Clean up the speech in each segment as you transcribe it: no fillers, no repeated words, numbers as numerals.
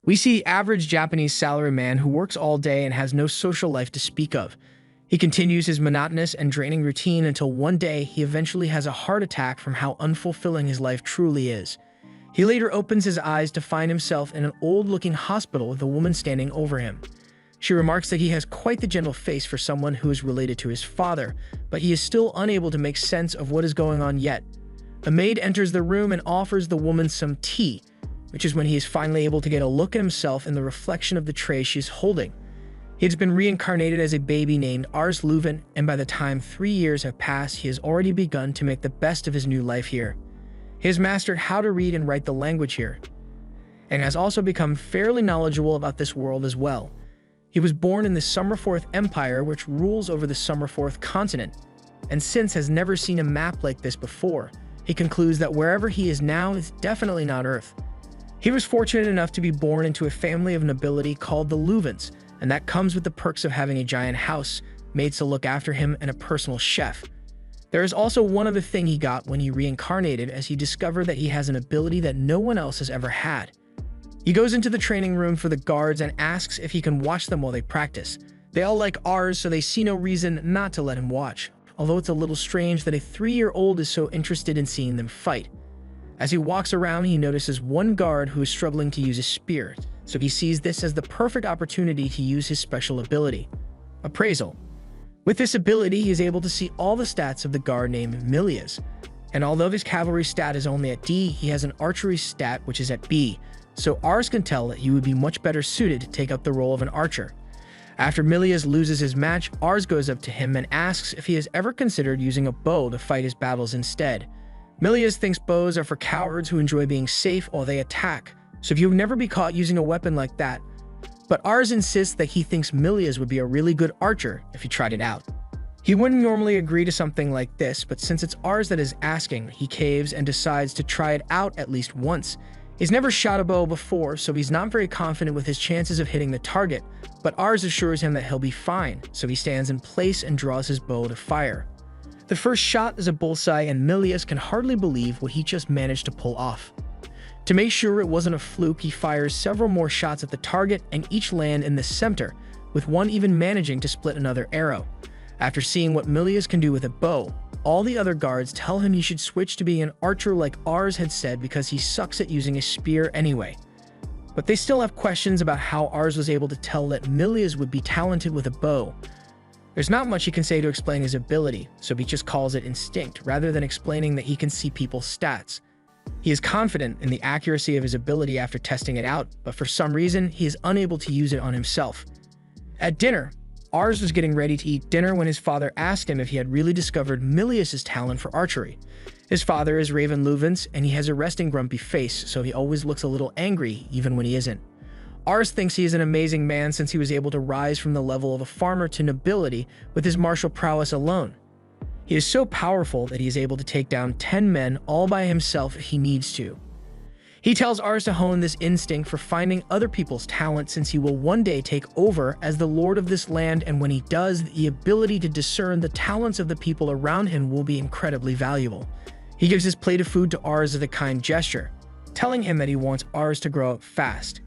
We see the average Japanese salaryman who works all day and has no social life to speak of. He continues his monotonous and draining routine until one day he eventually has a heart attack from how unfulfilling his life truly is. He later opens his eyes to find himself in an old-looking hospital with a woman standing over him. She remarks that he has quite the gentle face for someone who is related to his father, but he is still unable to make sense of what is going on yet. A maid enters the room and offers the woman some tea, which is when he is finally able to get a look at himself in the reflection of the tray she is holding. He has been reincarnated as a baby named Ars Leuven, and by the time 3 years have passed, he has already begun to make the best of his new life here. He has mastered how to read and write the language here, and has also become fairly knowledgeable about this world as well. He was born in the Summerforth Empire, which rules over the Summerforth continent, and since has never seen a map like this before, he concludes that wherever he is now is definitely not Earth. He was fortunate enough to be born into a family of nobility called the Leuvens, and that comes with the perks of having a giant house, maids to look after him, and a personal chef. There is also one other thing he got when he reincarnated, as he discovered that he has an ability that no one else has ever had. He goes into the training room for the guards and asks if he can watch them while they practice. They all like Ars, so they see no reason not to let him watch, although it's a little strange that a 3-year-old is so interested in seeing them fight. As he walks around, he notices one guard who is struggling to use a spear, so he sees this as the perfect opportunity to use his special ability, Appraisal. With this ability, he is able to see all the stats of the guard named Milias, and although his cavalry stat is only at D, he has an archery stat which is at B, so Ars can tell that he would be much better suited to take up the role of an archer. After Milias loses his match, Ars goes up to him and asks if he has ever considered using a bow to fight his battles instead. Milias thinks bows are for cowards who enjoy being safe while they attack, so if you would never be caught using a weapon like that. But Ars insists that he thinks Milias would be a really good archer if he tried it out. He wouldn't normally agree to something like this, but since it's Ars that is asking, he caves and decides to try it out at least once. He's never shot a bow before, so he's not very confident with his chances of hitting the target, but Ars assures him that he'll be fine, so he stands in place and draws his bow to fire. The first shot is a bullseye, and Milias can hardly believe what he just managed to pull off. To make sure it wasn't a fluke, he fires several more shots at the target, and each land in the center, with one even managing to split another arrow. After seeing what Milias can do with a bow, all the other guards tell him he should switch to being an archer like Ars had said because he sucks at using a spear anyway. But they still have questions about how Ars was able to tell that Milias would be talented with a bow. There's not much he can say to explain his ability, so he just calls it instinct rather than explaining that he can see people's stats. He is confident in the accuracy of his ability after testing it out, but for some reason, he is unable to use it on himself. At dinner, Ars was getting ready to eat dinner when his father asked him if he had really discovered Milias' talent for archery. His father is Raven Leuvens, and he has a resting grumpy face, so he always looks a little angry even when he isn't. Ars thinks he is an amazing man since he was able to rise from the level of a farmer to nobility with his martial prowess alone. He is so powerful that he is able to take down 10 men all by himself if he needs to. He tells Ars to hone this instinct for finding other people's talent since he will one day take over as the lord of this land, and when he does, the ability to discern the talents of the people around him will be incredibly valuable. He gives his plate of food to Ars as a kind gesture, telling him that he wants Ars to grow up fast.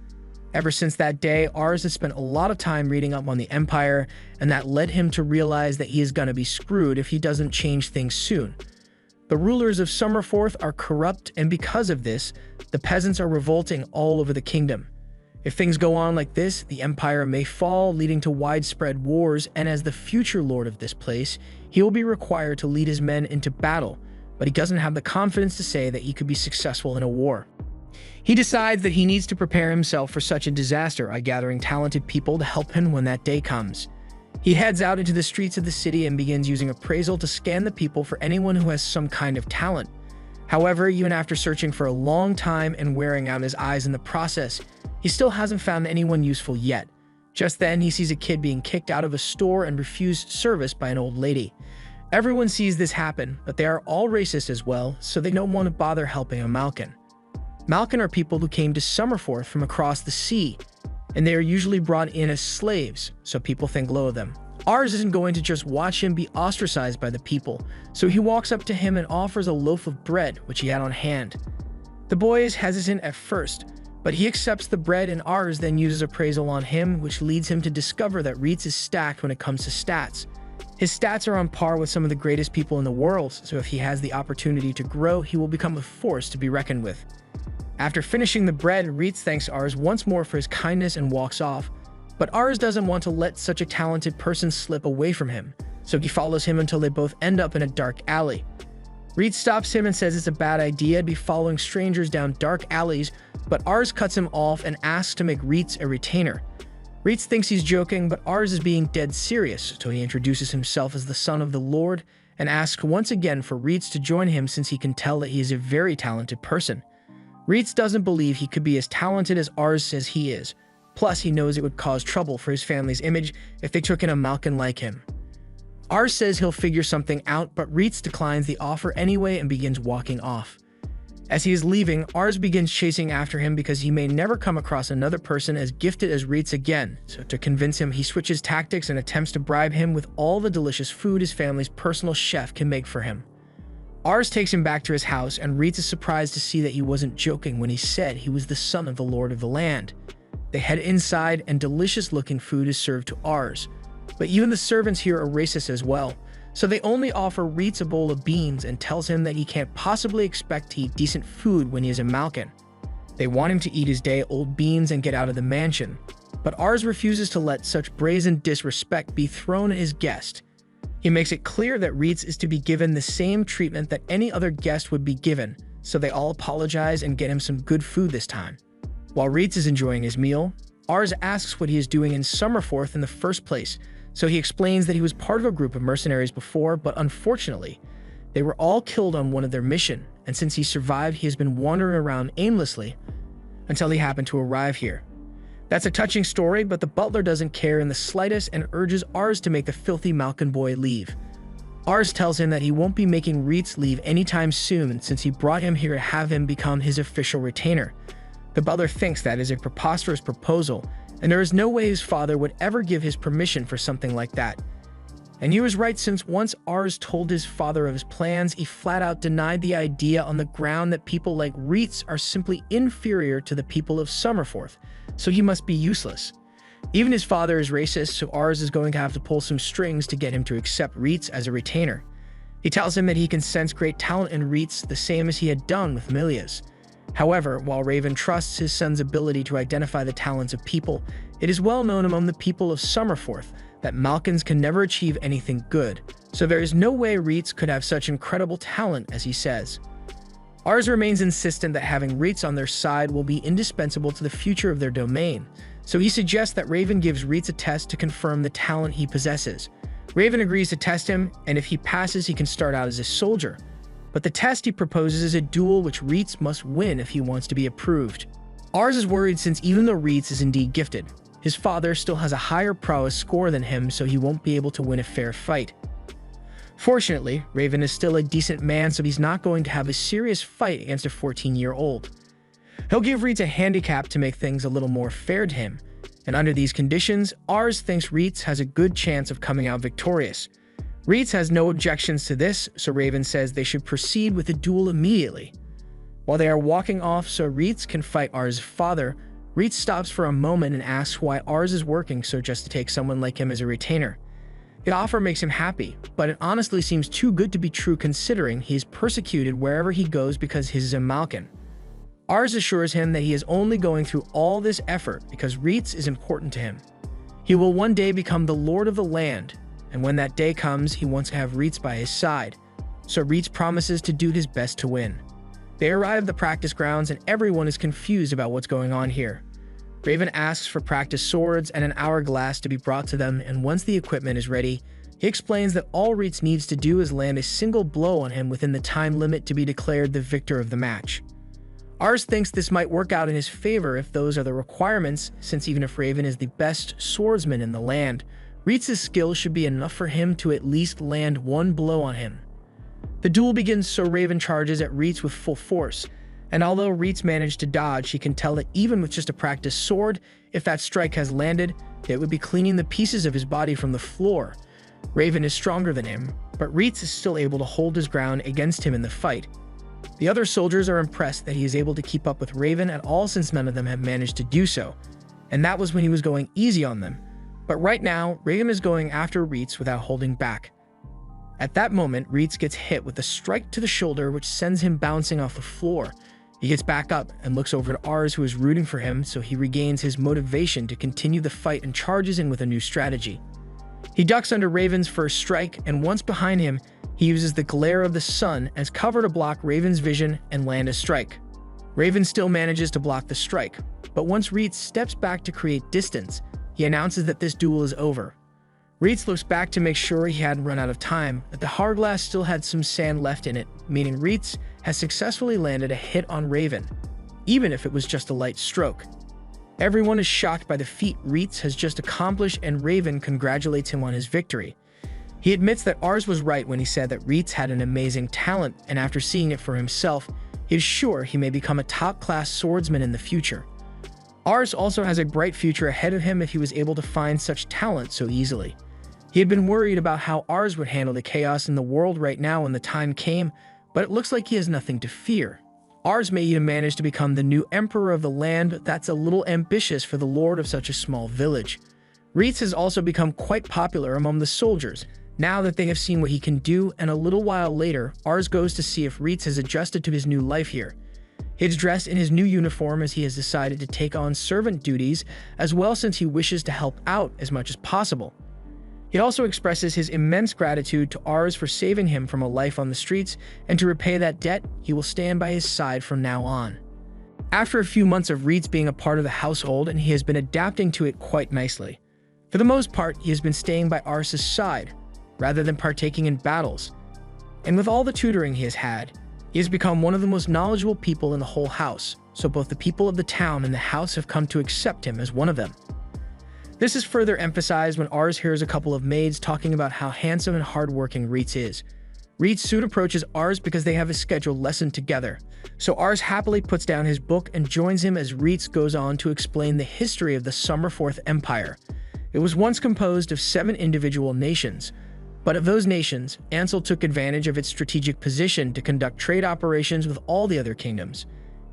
Ever since that day, Ars has spent a lot of time reading up on the Empire, and that led him to realize that he is gonna be screwed if he doesn't change things soon. The rulers of Summerforth are corrupt, and because of this, the peasants are revolting all over the kingdom. If things go on like this, the Empire may fall, leading to widespread wars, and as the future lord of this place, he will be required to lead his men into battle, but he doesn't have the confidence to say that he could be successful in a war. He decides that he needs to prepare himself for such a disaster by gathering talented people to help him when that day comes. He heads out into the streets of the city and begins using appraisal to scan the people for anyone who has some kind of talent. However, even after searching for a long time and wearing out his eyes in the process, he still hasn't found anyone useful yet. Just then, he sees a kid being kicked out of a store and refused service by an old lady. Everyone sees this happen, but they are all racist as well, so they don't want to bother helping a Malkin. Malkin are people who came to Summerforth from across the sea, and they are usually brought in as slaves, so people think low of them. Ars isn't going to just watch him be ostracized by the people, so he walks up to him and offers a loaf of bread, which he had on hand. The boy is hesitant at first, But he accepts the bread, and Ars then uses appraisal on him, which leads him to discover that Reincarnated is stacked when it comes to stats. His stats are on par with some of the greatest people in the world, so if he has the opportunity to grow, he will become a force to be reckoned with. After finishing the bread, Reincarnated thanks Ars once more for his kindness and walks off. But Ars doesn't want to let such a talented person slip away from him, so he follows him until they both end up in a dark alley. Reincarnated stops him and says it's a bad idea to be following strangers down dark alleys, but Ars cuts him off and asks to make Reincarnated a retainer. Reincarnated thinks he's joking, but Ars is being dead serious, so he introduces himself as the son of the Lord and asks once again for Reincarnated to join him since he can tell that he is a very talented person. Reincarnated doesn't believe he could be as talented as Ars says he is. Plus, he knows it would cause trouble for his family's image if they took in a Malkin like him. Ars says he'll figure something out, but Reincarnated declines the offer anyway and begins walking off. As he is leaving, Ars begins chasing after him because he may never come across another person as gifted as Reincarnated again, so to convince him, he switches tactics and attempts to bribe him with all the delicious food his family's personal chef can make for him. Ars takes him back to his house, and Reincarnated is surprised to see that he wasn't joking when he said he was the son of the Lord of the Land. They head inside, and delicious-looking food is served to Ars. But even the servants here are racist as well, so they only offer Reincarnated a bowl of beans and tells him that he can't possibly expect to eat decent food when he is a Malkin. They want him to eat his day-old beans and get out of the mansion, but Ars refuses to let such brazen disrespect be thrown at his guest. He makes it clear that Reincarnated is to be given the same treatment that any other guest would be given, so they all apologize and get him some good food this time. While Reincarnated is enjoying his meal, Ars asks what he is doing in Summerforth in the first place, so he explains that he was part of a group of mercenaries before, but unfortunately, they were all killed on one of their mission, and since he survived, he has been wandering around aimlessly until he happened to arrive here. That's a touching story, but the butler doesn't care in the slightest and urges Ars to make the filthy Malkin boy leave. Ars tells him that he won't be making Reincarnated leave anytime soon since he brought him here to have him become his official retainer. The butler thinks that is a preposterous proposal, and there is no way his father would ever give his permission for something like that. And he was right, since once Ars told his father of his plans, he flat out denied the idea on the ground that people like Reincarnated are simply inferior to the people of Summerforth, so he must be useless. Even his father is racist, so Ars is going to have to pull some strings to get him to accept Reincarnated as a retainer. He tells him that he can sense great talent in Reincarnated, the same as he had done with Milia's. However, while Raven trusts his son's ability to identify the talents of people, it is well known among the people of Summerforth that Malkins can never achieve anything good, so there is no way Reincarnated could have such incredible talent as he says. Ars remains insistent that having Reincarnated on their side will be indispensable to the future of their domain, so he suggests that Raven gives Reincarnated a test to confirm the talent he possesses. Raven agrees to test him, and if he passes, he can start out as a soldier. But the test he proposes is a duel which Reincarnated must win if he wants to be approved. Ars is worried since even though Reincarnated is indeed gifted, his father still has a higher prowess score than him, so he won't be able to win a fair fight. Fortunately, Raven is still a decent man, so he's not going to have a serious fight against a 14-year-old. He'll give Reincarnated a handicap to make things a little more fair to him, and under these conditions, Ars thinks Reincarnated has a good chance of coming out victorious. Reincarnated has no objections to this, so Raven says they should proceed with the duel immediately. While they are walking off so Reincarnated can fight Ars' father, Reincarnated stops for a moment and asks why Ars is working so just to take someone like him as a retainer. The offer makes him happy, but it honestly seems too good to be true considering he is persecuted wherever he goes because he is a Malkin. Ars assures him that he is only going through all this effort because Reincarnated is important to him. He will one day become the Lord of the Land, and when that day comes, he wants to have Reincarnated by his side, so Reincarnated promises to do his best to win. They arrive at the practice grounds and everyone is confused about what's going on here. Raven asks for practice swords and an hourglass to be brought to them, and once the equipment is ready, he explains that all Reincarnated needs to do is land a single blow on him within the time limit to be declared the victor of the match. Ars thinks this might work out in his favor if those are the requirements, since even if Raven is the best swordsman in the land, Reincarnated's skill should be enough for him to at least land one blow on him. The duel begins so Raven charges at Reincarnated with full force, and although Reincarnated managed to dodge, he can tell that even with just a practice sword, if that strike has landed, it would be cleaning the pieces of his body from the floor. Raven is stronger than him, but Reincarnated is still able to hold his ground against him in the fight. The other soldiers are impressed that he is able to keep up with Raven at all since none of them have managed to do so, and that was when he was going easy on them. But right now, Raven is going after Rarest without holding back. At that moment, Rarest gets hit with a strike to the shoulder which sends him bouncing off the floor. He gets back up and looks over to Ars, who is rooting for him, so he regains his motivation to continue the fight and charges in with a new strategy. He ducks under Raven's first strike, and once behind him, he uses the glare of the sun as cover to block Raven's vision and land a strike. Raven still manages to block the strike, but once Rarest steps back to create distance, he announces that this duel is over. Rarest looks back to make sure he hadn't run out of time, that the hourglass still had some sand left in it, meaning Rarest has successfully landed a hit on Raven, even if it was just a light stroke. Everyone is shocked by the feat Rarest has just accomplished, and Raven congratulates him on his victory. He admits that Ars was right when he said that Rarest had an amazing talent, and after seeing it for himself, he is sure he may become a top-class swordsman in the future. Ars also has a bright future ahead of him if he was able to find such talent so easily. He had been worried about how Ars would handle the chaos in the world right now when the time came, but it looks like he has nothing to fear. Ars may even manage to become the new emperor of the land, but that's a little ambitious for the lord of such a small village. Rarest has also become quite popular among the soldiers, now that they have seen what he can do, and a little while later, Ars goes to see if Rarest has adjusted to his new life here. He is dressed in his new uniform as he has decided to take on servant duties as well, since he wishes to help out as much as possible. He also expresses his immense gratitude to Ars for saving him from a life on the streets, and to repay that debt, he will stand by his side from now on. After a few months of Rarest being a part of the household, and he has been adapting to it quite nicely. For the most part, he has been staying by Ars' side, rather than partaking in battles. And with all the tutoring he has had, he has become one of the most knowledgeable people in the whole house, so both the people of the town and the house have come to accept him as one of them. This is further emphasized when Ars hears a couple of maids talking about how handsome and hardworking Rarest is. Rarest soon approaches Ars because they have a scheduled lesson together, so Ars happily puts down his book and joins him as Rarest goes on to explain the history of the Summerforth Empire. It was once composed of 7 individual nations, but of those nations, Ansel took advantage of its strategic position to conduct trade operations with all the other kingdoms.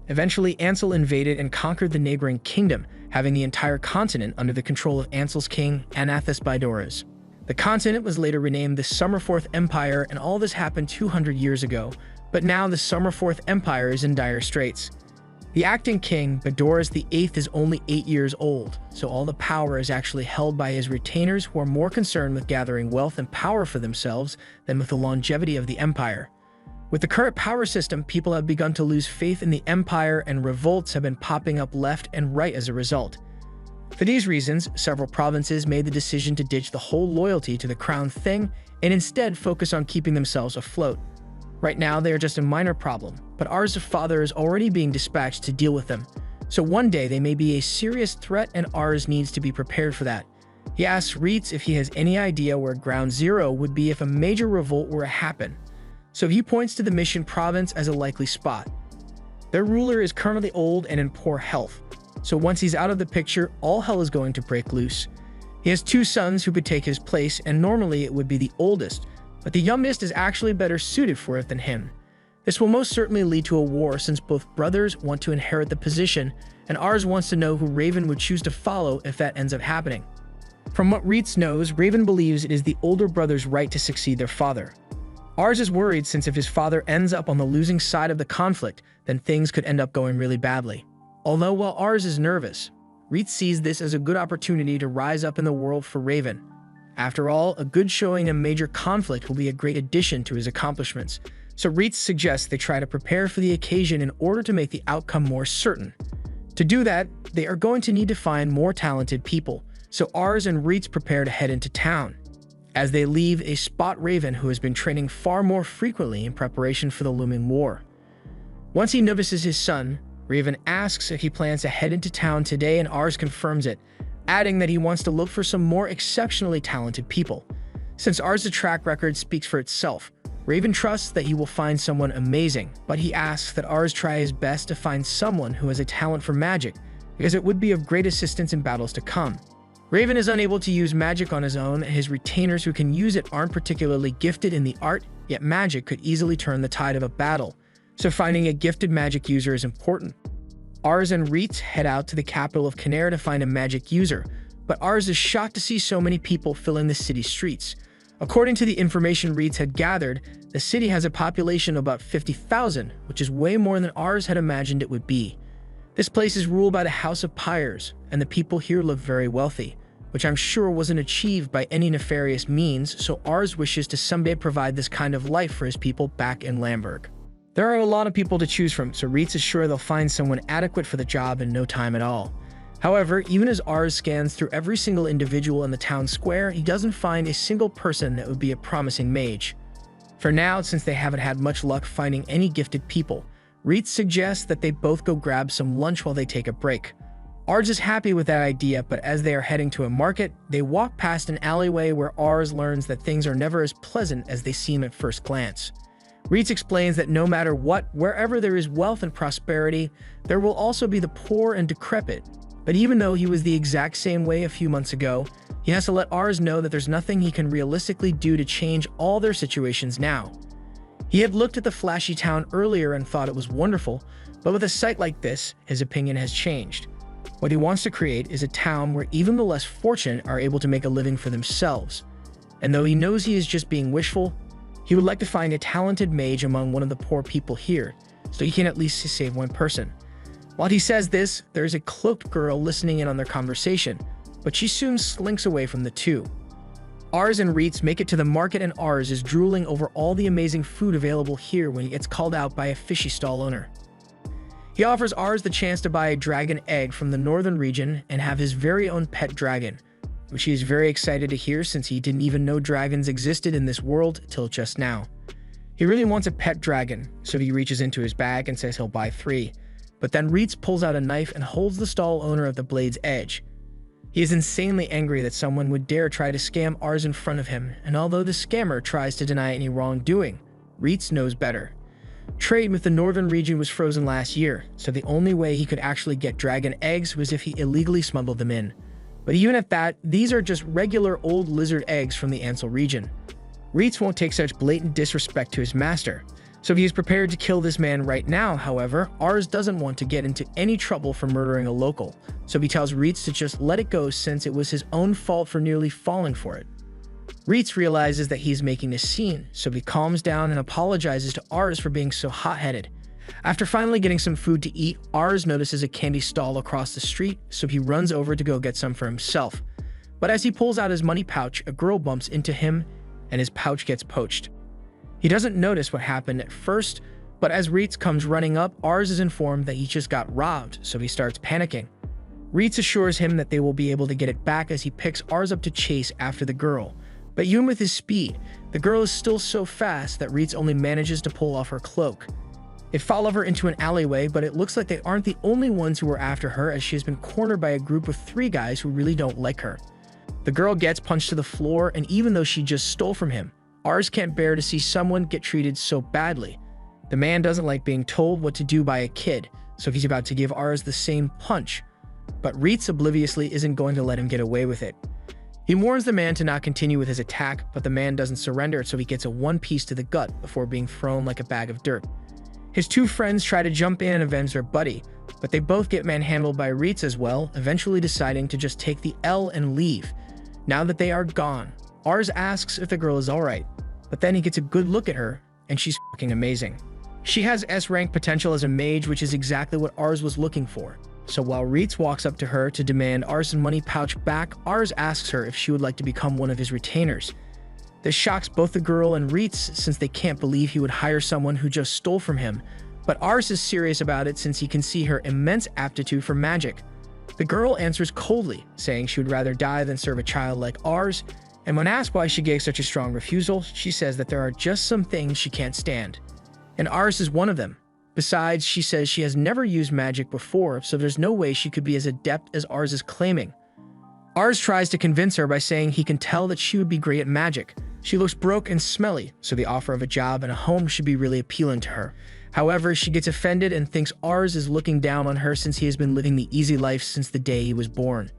Eventually, Ansel invaded and conquered the neighboring kingdom, having the entire continent under the control of Ansel's king, Anathus Bidoras. The continent was later renamed the Summerforth Empire, and all this happened 200 years ago, but now the Summerforth Empire is in dire straits. The acting king, Bidoras VIII, is only 8 years old, so all the power is actually held by his retainers, who are more concerned with gathering wealth and power for themselves than with the longevity of the empire. With the current power system, people have begun to lose faith in the empire, and revolts have been popping up left and right as a result. For these reasons, several provinces made the decision to ditch the whole loyalty to the crown thing and instead focus on keeping themselves afloat. Right now, they are just a minor problem, but Ars' father is already being dispatched to deal with them. So one day they may be a serious threat, and Ars needs to be prepared for that. He asks Rarest if he has any idea where Ground Zero would be if a major revolt were to happen. So he points to the Mission province as a likely spot. Their ruler is currently old and in poor health, so once he's out of the picture, all hell is going to break loose. He has 2 sons who could take his place, and normally it would be the oldest, but the youngest is actually better suited for it than him. This will most certainly lead to a war, since both brothers want to inherit the position, and Ars wants to know who Raven would choose to follow if that ends up happening. From what Rarest knows, Raven believes it is the older brother's right to succeed their father. Ars is worried, since if his father ends up on the losing side of the conflict, then things could end up going really badly. Although while Ars is nervous, Rarest sees this as a good opportunity to rise up in the world for Raven. After all, a good showing in a major conflict will be a great addition to his accomplishments, so Rarest suggests they try to prepare for the occasion in order to make the outcome more certain. To do that, they are going to need to find more talented people, so Ars and Rarest prepare to head into town. As they leave, they spot Raven, who has been training far more frequently in preparation for the looming war. Once he notices his son, Raven asks if he plans to head into town today, and Ars confirms it, adding that he wants to look for some more exceptionally talented people. Since Ars' track record speaks for itself, Raven trusts that he will find someone amazing, but he asks that Ars try his best to find someone who has a talent for magic, because it would be of great assistance in battles to come. Raven is unable to use magic on his own, and his retainers who can use it aren't particularly gifted in the art, yet magic could easily turn the tide of a battle. So finding a gifted magic user is important. Ars and Reitz head out to the capital of Canary to find a magic user, but Ars is shocked to see so many people filling the city streets. According to the information Reitz had gathered, the city has a population of about 50,000, which is way more than Ars had imagined it would be. This place is ruled by the House of Pyres, and the people here look very wealthy, which I'm sure wasn't achieved by any nefarious means, so Ars wishes to someday provide this kind of life for his people back in Lamberg. There are a lot of people to choose from, so Reitz is sure they'll find someone adequate for the job in no time at all. However, even as Ars scans through every single individual in the town square, he doesn't find a single person that would be a promising mage. For now, since they haven't had much luck finding any gifted people, Reitz suggests that they both go grab some lunch while they take a break. Ars is happy with that idea, but as they are heading to a market, they walk past an alleyway where Ars learns that things are never as pleasant as they seem at first glance. Reitz explains that no matter what, wherever there is wealth and prosperity, there will also be the poor and decrepit. But even though he was the exact same way a few months ago, he has to let Ars know that there's nothing he can realistically do to change all their situations now. He had looked at the flashy town earlier and thought it was wonderful, but with a sight like this, his opinion has changed. What he wants to create is a town where even the less fortunate are able to make a living for themselves. And though he knows he is just being wishful, he would like to find a talented mage among one of the poor people here, so he can at least save one person. While he says this, there is a cloaked girl listening in on their conversation, but she soon slinks away from the two. Ars and Reitz make it to the market, and Ars is drooling over all the amazing food available here when he gets called out by a fishy stall owner. He offers Ars the chance to buy a dragon egg from the northern region and have his very own pet dragon, which he is very excited to hear since he didn't even know dragons existed in this world till just now. He really wants a pet dragon, so he reaches into his bag and says he'll buy 3. But then Reitz pulls out a knife and holds the stall owner at the blade's edge. He is insanely angry that someone would dare try to scam Ars in front of him, and although the scammer tries to deny any wrongdoing, Reitz knows better. Trade with the northern region was frozen last year, so the only way he could actually get dragon eggs was if he illegally smuggled them in. But even at that, these are just regular old lizard eggs from the Ansel region. Reitz won't take such blatant disrespect to his master, so he is prepared to kill this man right now. However, Ars doesn't want to get into any trouble for murdering a local, so he tells Reitz to just let it go since it was his own fault for nearly falling for it. Reitz realizes that he's making a scene, so he calms down and apologizes to Ars for being so hot-headed. After finally getting some food to eat, Ars notices a candy stall across the street, so he runs over to go get some for himself. But as he pulls out his money pouch, a girl bumps into him, and his pouch gets poached. He doesn't notice what happened at first, but as Reitz comes running up, Ars is informed that he just got robbed, so he starts panicking. Reitz assures him that they will be able to get it back as he picks Ars up to chase after the girl. But even with his speed, the girl is still so fast that Reitz only manages to pull off her cloak. They follow her into an alleyway, but it looks like they aren't the only ones who are after her, as she has been cornered by a group of 3 guys who really don't like her. The girl gets punched to the floor, and even though she just stole from him, Ars can't bear to see someone get treated so badly. The man doesn't like being told what to do by a kid, so he's about to give Ars the same punch. But Reitz obliviously isn't going to let him get away with it. He warns the man to not continue with his attack, but the man doesn't surrender, so he gets a 1 piece to the gut before being thrown like a bag of dirt. His 2 friends try to jump in and avenge their buddy, but they both get manhandled by Reitz as well, eventually deciding to just take the L and leave. Now that they are gone, Ars asks if the girl is alright, but then he gets a good look at her, and she's fucking amazing. She has S-rank potential as a mage, which is exactly what Ars was looking for. So while Reitz walks up to her to demand Ars' money pouch back, Ars asks her if she would like to become one of his retainers. This shocks both the girl and Reitz since they can't believe he would hire someone who just stole from him, but Ars is serious about it since he can see her immense aptitude for magic. The girl answers coldly, saying she would rather die than serve a child like Ars, and when asked why she gave such a strong refusal, she says that there are just some things she can't stand. And Ars is one of them. Besides, she says she has never used magic before, so there's no way she could be as adept as Ars is claiming. Ars tries to convince her by saying he can tell that she would be great at magic. She looks broke and smelly, so the offer of a job and a home should be really appealing to her. However, she gets offended and thinks Ars is looking down on her since he has been living the easy life since the day he was born.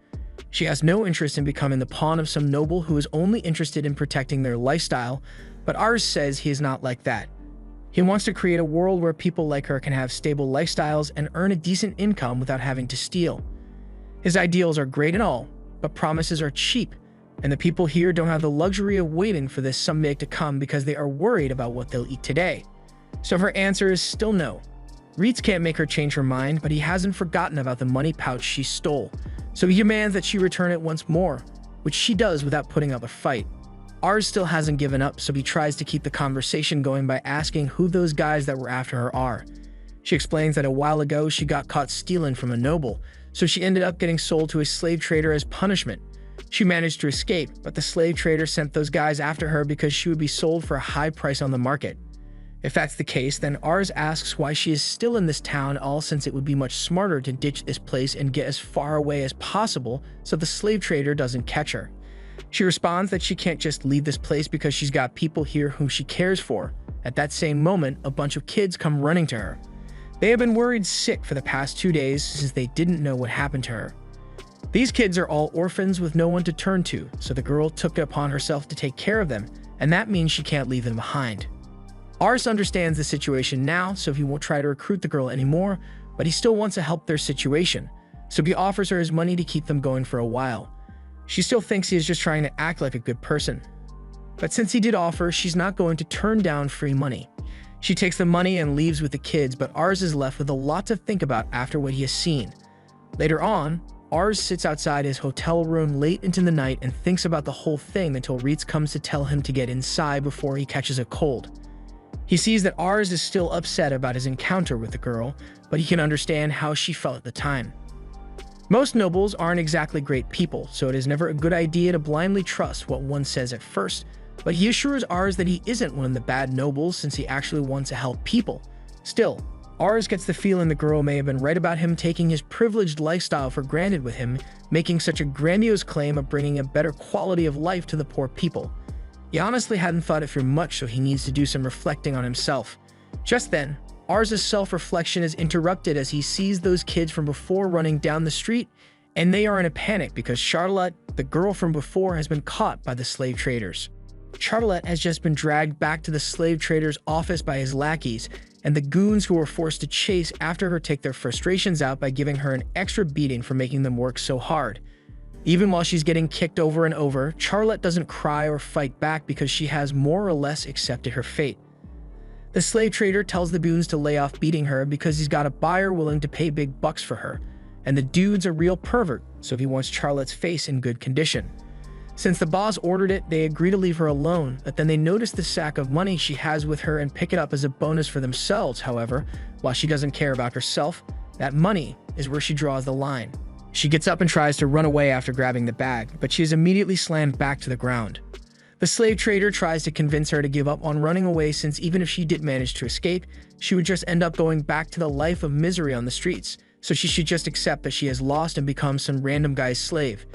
She has no interest in becoming the pawn of some noble who is only interested in protecting their lifestyle, but Ars says he is not like that. He wants to create a world where people like her can have stable lifestyles and earn a decent income without having to steal. His ideals are great and all, but promises are cheap, and the people here don't have the luxury of waiting for this someday to come because they are worried about what they'll eat today. So her answer is still no. Reitz can't make her change her mind, but he hasn't forgotten about the money pouch she stole, so he demands that she return it once more, which she does without putting up a fight. Ars still hasn't given up, so he tries to keep the conversation going by asking who those guys that were after her are. She explains that a while ago she got caught stealing from a noble, so she ended up getting sold to a slave trader as punishment. She managed to escape, but the slave trader sent those guys after her because she would be sold for a high price on the market. If that's the case, then Ars asks why she is still in this town, all since it would be much smarter to ditch this place and get as far away as possible so the slave trader doesn't catch her. She responds that she can't just leave this place because she's got people here whom she cares for. At that same moment, a bunch of kids come running to her. They have been worried sick for the past 2 days since they didn't know what happened to her. These kids are all orphans with no one to turn to, so the girl took it upon herself to take care of them, and that means she can't leave them behind. Ars understands the situation now, so he won't try to recruit the girl anymore, but he still wants to help their situation, so he offers her his money to keep them going for a while. She still thinks he is just trying to act like a good person. But since he did offer, she's not going to turn down free money. She takes the money and leaves with the kids, but Ars is left with a lot to think about after what he has seen. Later on, Ars sits outside his hotel room late into the night and thinks about the whole thing until Reitz comes to tell him to get inside before he catches a cold. He sees that Ars is still upset about his encounter with the girl, but he can understand how she felt at the time. Most nobles aren't exactly great people, so it is never a good idea to blindly trust what one says at first, but he assures Ars that he isn't one of the bad nobles since he actually wants to help people. Still, Ars gets the feeling the girl may have been right about him taking his privileged lifestyle for granted with him, making such a grandiose claim of bringing a better quality of life to the poor people. He honestly hadn't thought it through much, so he needs to do some reflecting on himself. Just then, Ars' self-reflection is interrupted as he sees those kids from before running down the street, and they are in a panic because Charlotte, the girl from before, has been caught by the slave traders. Charlotte has just been dragged back to the slave trader's office by his lackeys, and the goons who were forced to chase after her take their frustrations out by giving her an extra beating for making them work so hard. Even while she's getting kicked over and over, Charlotte doesn't cry or fight back because she has more or less accepted her fate. The slave trader tells the goons to lay off beating her because he's got a buyer willing to pay big bucks for her, and the dude's a real pervert, so he wants Charlotte's face in good condition. Since the boss ordered it, they agree to leave her alone, but then they notice the sack of money she has with her and pick it up as a bonus for themselves. However, while she doesn't care about herself, that money is where she draws the line. She gets up and tries to run away after grabbing the bag, but she is immediately slammed back to the ground. The slave trader tries to convince her to give up on running away since even if she did manage to escape, she would just end up going back to the life of misery on the streets, so she should just accept that she has lost and become some random guy's slave.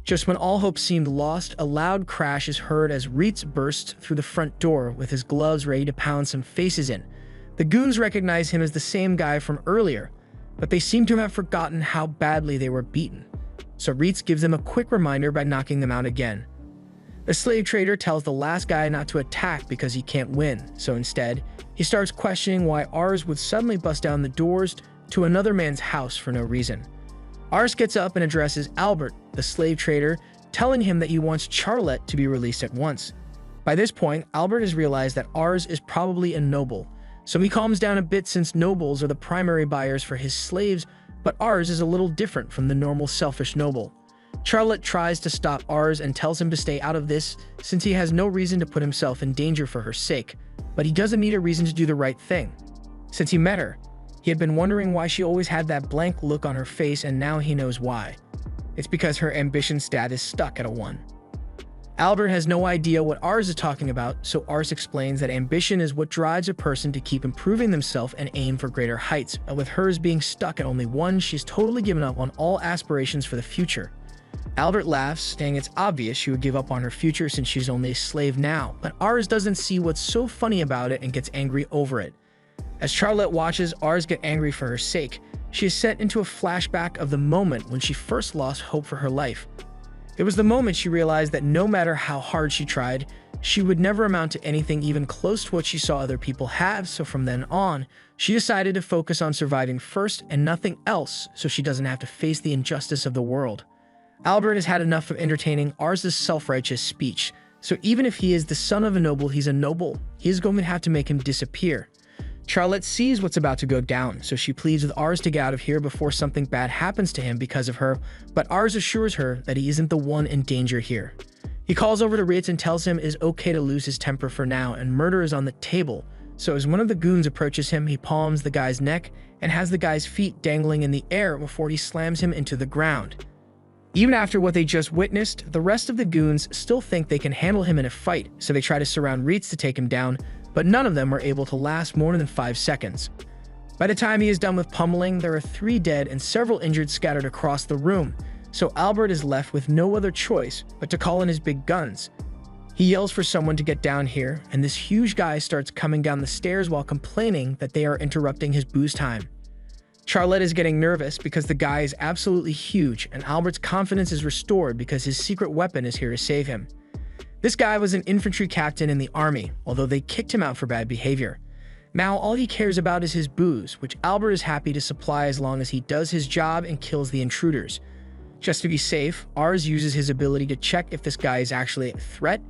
Just when all hope seemed lost, a loud crash is heard as Reitz bursts through the front door with his gloves ready to pound some faces in. The goons recognize him as the same guy from earlier, but they seem to have forgotten how badly they were beaten. So Reitz gives them a quick reminder by knocking them out again. The slave trader tells the last guy not to attack because he can't win, so instead, he starts questioning why Ars would suddenly bust down the doors to another man's house for no reason. Ars gets up and addresses Albert, the slave trader, telling him that he wants Charlotte to be released at once. By this point, Albert has realized that Ars is probably a noble, so he calms down a bit since nobles are the primary buyers for his slaves, but Ars is a little different from the normal selfish noble. Charlotte tries to stop Ars and tells him to stay out of this since he has no reason to put himself in danger for her sake, but he doesn't need a reason to do the right thing. Since he met her, he had been wondering why she always had that blank look on her face, and now he knows why. It's because her ambition stat is stuck at a 1. Albert has no idea what Ars is talking about, so Ars explains that ambition is what drives a person to keep improving themselves and aim for greater heights, and with hers being stuck at only 1, she's totally given up on all aspirations for the future. Albert laughs, saying it's obvious she would give up on her future since she's only a slave now, but Ars doesn't see what's so funny about it and gets angry over it. As Charlotte watches Ars get angry for her sake, she is sent into a flashback of the moment when she first lost hope for her life. It was the moment she realized that no matter how hard she tried, she would never amount to anything even close to what she saw other people have, so from then on, she decided to focus on surviving first and nothing else so she doesn't have to face the injustice of the world. Albert has had enough of entertaining Ars's self-righteous speech, so even if he is the son of a noble, he's a noble. He is going to have to make him disappear. Charlotte sees what's about to go down, so she pleads with Ars to get out of here before something bad happens to him because of her, but Ars assures her that he isn't the one in danger here. He calls over to Ritz and tells him it is okay to lose his temper for now and murder is on the table, so as one of the goons approaches him, he palms the guy's neck and has the guy's feet dangling in the air before he slams him into the ground. Even after what they just witnessed, the rest of the goons still think they can handle him in a fight, so they try to surround Ritz to take him down, but none of them are able to last more than 5 seconds. By the time he is done with pummeling, there are 3 dead and several injured scattered across the room, so Albert is left with no other choice but to call in his big guns. He yells for someone to get down here, and this huge guy starts coming down the stairs while complaining that they are interrupting his booze time. Charlotte is getting nervous because the guy is absolutely huge, and Albert's confidence is restored because his secret weapon is here to save him. This guy was an infantry captain in the army, although they kicked him out for bad behavior. Now all he cares about is his booze, which Albert is happy to supply as long as he does his job and kills the intruders. Just to be safe, Ars uses his ability to check if this guy is actually a threat,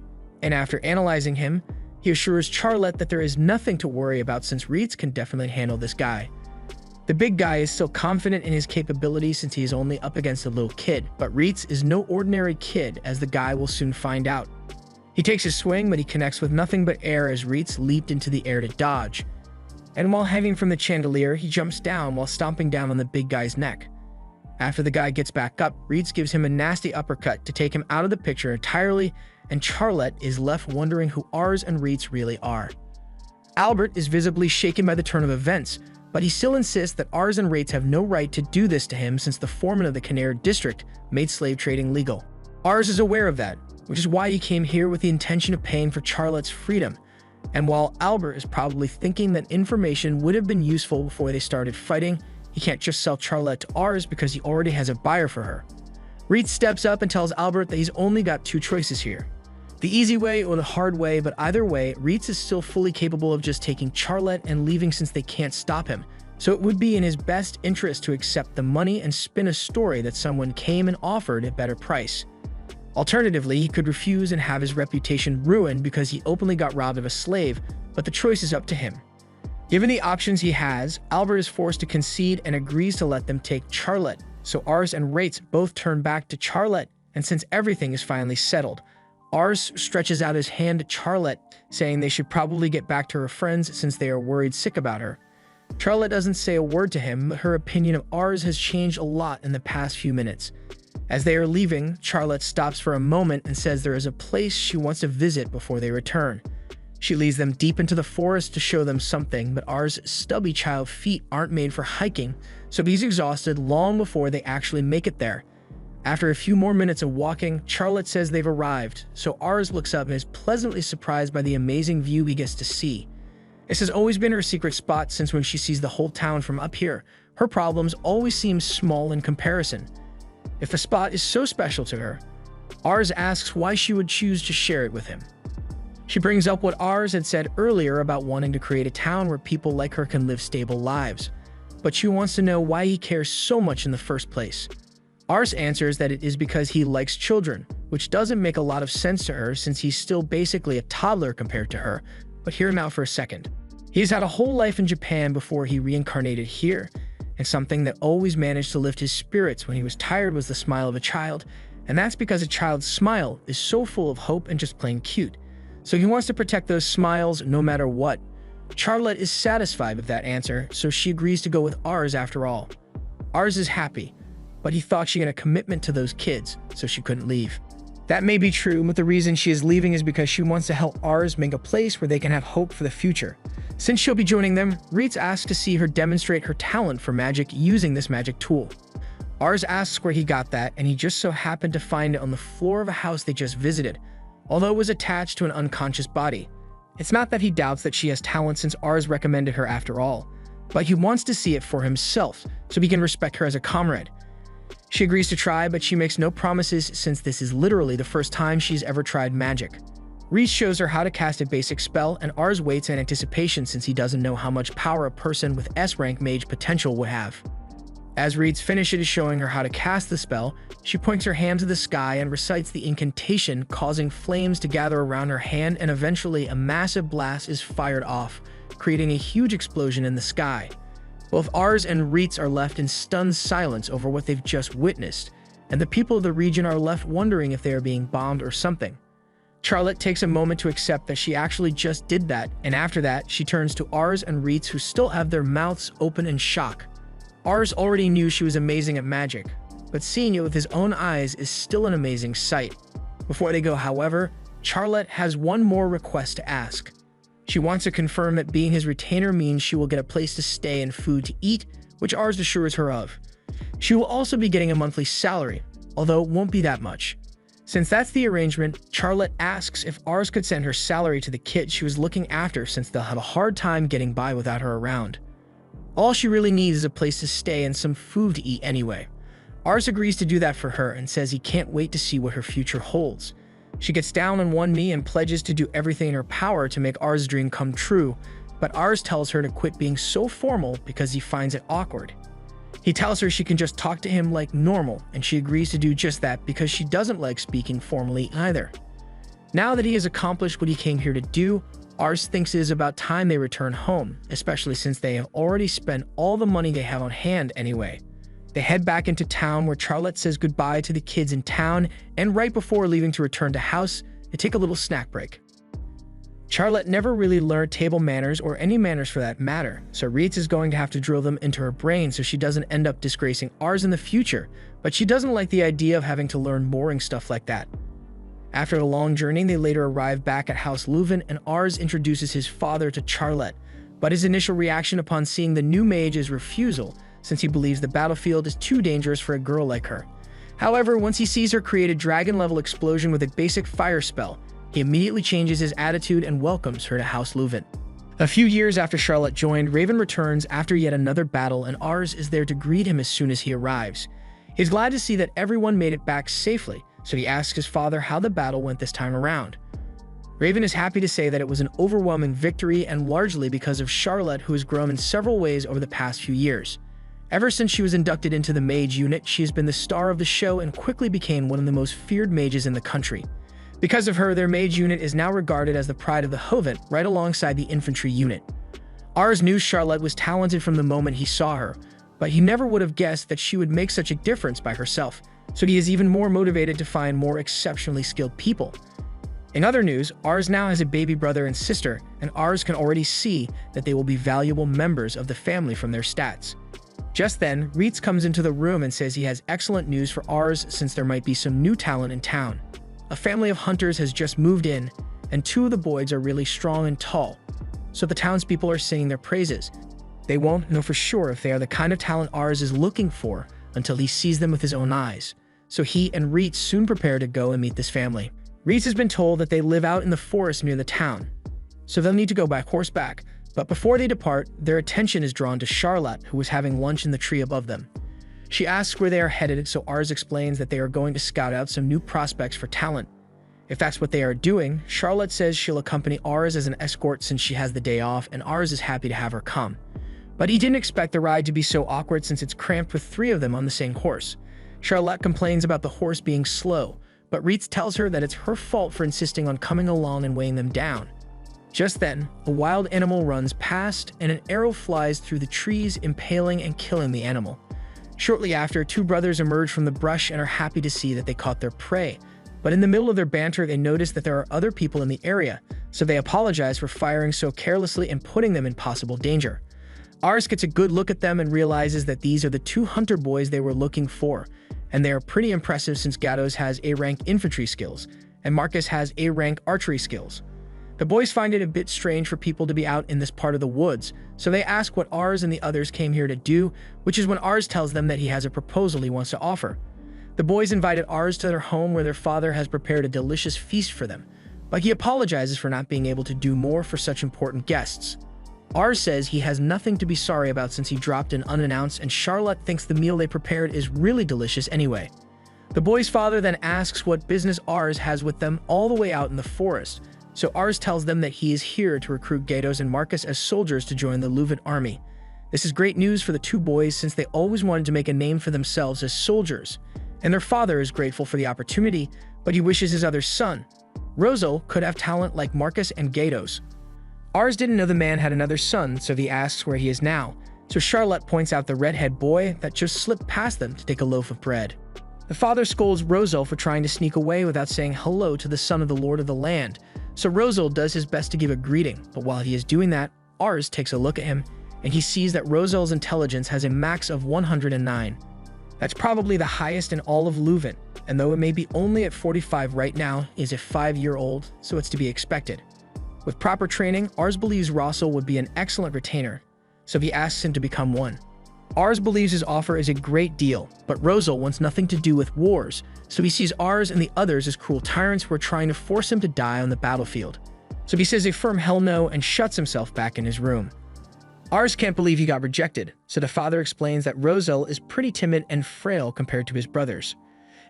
and after analyzing him, he assures Charlotte that there is nothing to worry about since Ritz can definitely handle this guy. The big guy is still confident in his capabilities since he is only up against a little kid, but Ritz is no ordinary kid, as the guy will soon find out. He takes his swing, but he connects with nothing but air as Ritz leaped into the air to dodge. And while hanging from the chandelier, he jumps down while stomping down on the big guy's neck. After the guy gets back up, Ritz gives him a nasty uppercut to take him out of the picture entirely, and Charlotte is left wondering who Ars and Ritz really are. Albert is visibly shaken by the turn of events, but he still insists that Ars and Ritz have no right to do this to him since the foreman of the Canary district made slave trading legal. Ars is aware of that, which is why he came here with the intention of paying for Charlotte's freedom. And while Albert is probably thinking that information would have been useful before they started fighting, he can't just sell Charlotte to Ars because he already has a buyer for her. Ritz steps up and tells Albert that he's only got 2 choices here: the easy way or the hard way, but either way, Ritz is still fully capable of just taking Charlotte and leaving since they can't stop him, so it would be in his best interest to accept the money and spin a story that someone came and offered a better price. Alternatively, he could refuse and have his reputation ruined because he openly got robbed of a slave, but the choice is up to him. Given the options he has, Albert is forced to concede and agrees to let them take Charlotte, so Ars and Ritz both turn back to Charlotte, and since everything is finally settled, Ars stretches out his hand to Charlotte, saying they should probably get back to her friends since they are worried sick about her. Charlotte doesn't say a word to him, but her opinion of Ars has changed a lot in the past few minutes. As they are leaving, Charlotte stops for a moment and says there is a place she wants to visit before they return. She leads them deep into the forest to show them something, but Ars' stubby child feet aren't made for hiking, so he's exhausted long before they actually make it there. After a few more minutes of walking, Charlotte says they've arrived, so Ars looks up and is pleasantly surprised by the amazing view he gets to see. This has always been her secret spot since when she sees the whole town from up here. Her problems always seem small in comparison. If the spot is so special to her, Ars asks why she would choose to share it with him. She brings up what Ars had said earlier about wanting to create a town where people like her can live stable lives, but she wants to know why he cares so much in the first place. Ars answers that it is because he likes children, which doesn't make a lot of sense to her since he's still basically a toddler compared to her, but hear him out for a second. He's had a whole life in Japan before he reincarnated here, and something that always managed to lift his spirits when he was tired was the smile of a child, and that's because a child's smile is so full of hope and just plain cute. So he wants to protect those smiles no matter what. Charlotte is satisfied with that answer, so she agrees to go with Ars after all. Ars is happy, but he thought she had a commitment to those kids, so she couldn't leave. That may be true, but the reason she is leaving is because she wants to help Ars make a place where they can have hope for the future. Since she'll be joining them, Ritz asks to see her demonstrate her talent for magic using this magic tool. Ars asks where he got that, and he just so happened to find it on the floor of a house they just visited, although it was attached to an unconscious body. It's not that he doubts that she has talent since Ars recommended her after all, but he wants to see it for himself so he can respect her as a comrade. She agrees to try, but she makes no promises since this is literally the first time she's ever tried magic. Reese shows her how to cast a basic spell, and Ars waits in anticipation since he doesn't know how much power a person with S-rank mage potential would have. As Reese finishes showing her how to cast the spell, she points her hand to the sky and recites the incantation, causing flames to gather around her hand, and eventually a massive blast is fired off, creating a huge explosion in the sky. Both Ars and Reitz are left in stunned silence over what they've just witnessed, and the people of the region are left wondering if they are being bombed or something. Charlotte takes a moment to accept that she actually just did that, and after that, she turns to Ars and Reitz, who still have their mouths open in shock. Ars already knew she was amazing at magic, but seeing it with his own eyes is still an amazing sight. Before they go, however, Charlotte has one more request to ask. She wants to confirm that being his retainer means she will get a place to stay and food to eat, which Ars assures her of. She will also be getting a monthly salary, although it won't be that much. Since that's the arrangement, Charlotte asks if Ars could send her salary to the kid she was looking after, since they'll have a hard time getting by without her around. All she really needs is a place to stay and some food to eat anyway. Ars agrees to do that for her and says he can't wait to see what her future holds. She gets down on one knee and pledges to do everything in her power to make Ars' dream come true, but Ars tells her to quit being so formal because he finds it awkward. He tells her she can just talk to him like normal, and she agrees to do just that because she doesn't like speaking formally either. Now that he has accomplished what he came here to do, Ars thinks it is about time they return home, especially since they have already spent all the money they have on hand anyway. They head back into town, where Charlotte says goodbye to the kids in town, and right before leaving to return to house, they take a little snack break. Charlotte never really learned table manners, or any manners for that matter, so Reitz is going to have to drill them into her brain so she doesn't end up disgracing Ars in the future, but she doesn't like the idea of having to learn boring stuff like that. After a long journey, they later arrive back at House Leuven, and Ars introduces his father to Charlotte, but his initial reaction upon seeing the new mage is refusal, since he believes the battlefield is too dangerous for a girl like her. However, once he sees her create a dragon-level explosion with a basic fire spell, he immediately changes his attitude and welcomes her to House Leuven. A few years after Charlotte joined, Raven returns after yet another battle, and Ars is there to greet him as soon as he arrives. He's glad to see that everyone made it back safely, so he asks his father how the battle went this time around. Raven is happy to say that it was an overwhelming victory, and largely because of Charlotte, who has grown in several ways over the past few years. Ever since she was inducted into the mage unit, she has been the star of the show and quickly became one of the most feared mages in the country. Because of her, their mage unit is now regarded as the pride of the Hovent, right alongside the infantry unit. Ars knew Charlotte was talented from the moment he saw her, but he never would have guessed that she would make such a difference by herself, so he is even more motivated to find more exceptionally skilled people. In other news, Ars now has a baby brother and sister, and Ars can already see that they will be valuable members of the family from their stats. Just then, Reitz comes into the room and says he has excellent news for Ars, since there might be some new talent in town. A family of hunters has just moved in, and two of the boys are really strong and tall, so the townspeople are singing their praises. They won't know for sure if they are the kind of talent Ars is looking for until he sees them with his own eyes, so he and Reitz soon prepare to go and meet this family. Reitz has been told that they live out in the forest near the town, so they'll need to go by horseback, but before they depart, their attention is drawn to Charlotte, who is having lunch in the tree above them. She asks where they are headed, so Ars explains that they are going to scout out some new prospects for talent. If that's what they are doing, Charlotte says she'll accompany Ars as an escort since she has the day off, and Ars is happy to have her come. But he didn't expect the ride to be so awkward since it's cramped with three of them on the same horse. Charlotte complains about the horse being slow, but Reitz tells her that it's her fault for insisting on coming along and weighing them down. Just then, a wild animal runs past, and an arrow flies through the trees, impaling and killing the animal. Shortly after, two brothers emerge from the brush and are happy to see that they caught their prey. But in the middle of their banter, they notice that there are other people in the area, so they apologize for firing so carelessly and putting them in possible danger. Ars gets a good look at them and realizes that these are the two hunter boys they were looking for, and they are pretty impressive since Gatos has A-rank infantry skills, and Marcus has A-rank archery skills. The boys find it a bit strange for people to be out in this part of the woods, so they ask what Ars and the others came here to do, which is when Ars tells them that he has a proposal he wants to offer. The boys invited Ars to their home, where their father has prepared a delicious feast for them, but he apologizes for not being able to do more for such important guests. Ars says he has nothing to be sorry about since he dropped in unannounced, and Charlotte thinks the meal they prepared is really delicious anyway. The boy's father then asks what business Ars has with them all the way out in the forest, So Ars tells them that he is here to recruit Gatos and Marcus as soldiers to join the Luvan army. This is great news for the two boys since they always wanted to make a name for themselves as soldiers, and their father is grateful for the opportunity, but he wishes his other son, Rosal, could have talent like Marcus and Gatos. Ars didn't know the man had another son, so he asks where he is now. So Charlotte points out the redhead boy that just slipped past them to take a loaf of bread. The father scolds Rosal for trying to sneak away without saying hello to the son of the Lord of the Land. So Rosal does his best to give a greeting, but while he is doing that, Ars takes a look at him, and he sees that Rosal's intelligence has a max of 109. That's probably the highest in all of Leuven, and though it may be only at 45 right now, he is a 5-year-old, so it's to be expected. With proper training, Ars believes Rosal would be an excellent retainer, so he asks him to become one. Ars believes his offer is a great deal, but Rosal wants nothing to do with wars, so he sees Ars and the others as cruel tyrants who are trying to force him to die on the battlefield. So he says a firm hell no and shuts himself back in his room. Ars can't believe he got rejected, so the father explains that Rosal is pretty timid and frail compared to his brothers.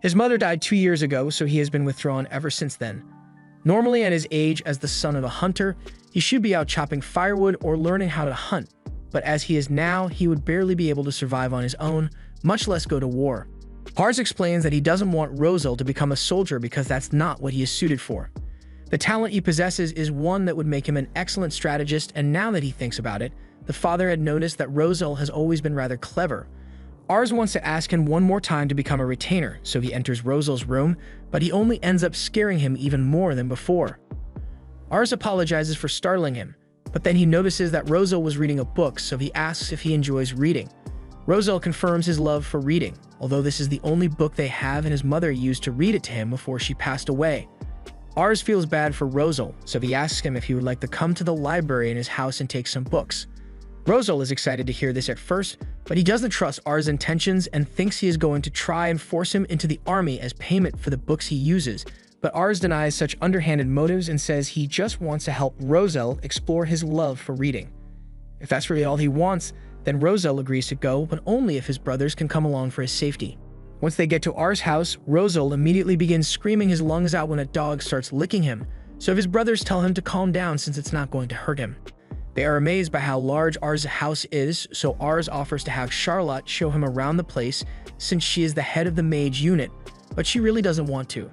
His mother died 2 years ago, so he has been withdrawn ever since then. Normally at his age as the son of a hunter, he should be out chopping firewood or learning how to hunt, but as he is now, he would barely be able to survive on his own, much less go to war. Ars explains that he doesn't want Rosal to become a soldier because that's not what he is suited for. The talent he possesses is one that would make him an excellent strategist, and now that he thinks about it, the father had noticed that Rosal has always been rather clever. Ars wants to ask him one more time to become a retainer, so he enters Rosal's room, but he only ends up scaring him even more than before. Ars apologizes for startling him, but then he notices that Rosal was reading a book, so he asks if he enjoys reading. Rosal confirms his love for reading, although this is the only book they have and his mother used to read it to him before she passed away. Ars feels bad for Rosal, so he asks him if he would like to come to the library in his house and take some books. Rosal is excited to hear this at first, but he doesn't trust Ars' intentions and thinks he is going to try and force him into the army as payment for the books he uses. But Ars denies such underhanded motives and says he just wants to help Rosal explore his love for reading. If that's really all he wants, then Rosal agrees to go, but only if his brothers can come along for his safety. Once they get to Ars' house, Rosal immediately begins screaming his lungs out when a dog starts licking him, so his brothers tell him to calm down since it's not going to hurt him. They are amazed by how large Ars' house is, so Ars offers to have Charlotte show him around the place since she is the head of the mage unit, but she really doesn't want to.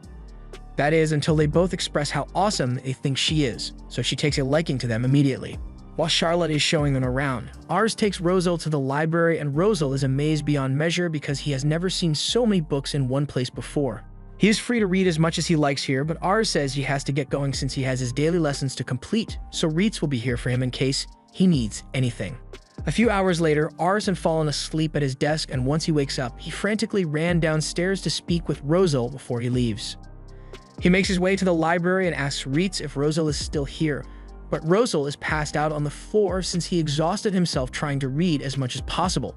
That is, until they both express how awesome they think she is, so she takes a liking to them immediately. While Charlotte is showing them around, Ars takes Rosal to the library and Rosal is amazed beyond measure because he has never seen so many books in one place before. He is free to read as much as he likes here, but Ars says he has to get going since he has his daily lessons to complete, so Reitz will be here for him in case he needs anything. A few hours later, Ars had fallen asleep at his desk, and once he wakes up, he frantically ran downstairs to speak with Rosal before he leaves. He makes his way to the library and asks Reitz if Rosal is still here, but Rosal is passed out on the floor since he exhausted himself trying to read as much as possible.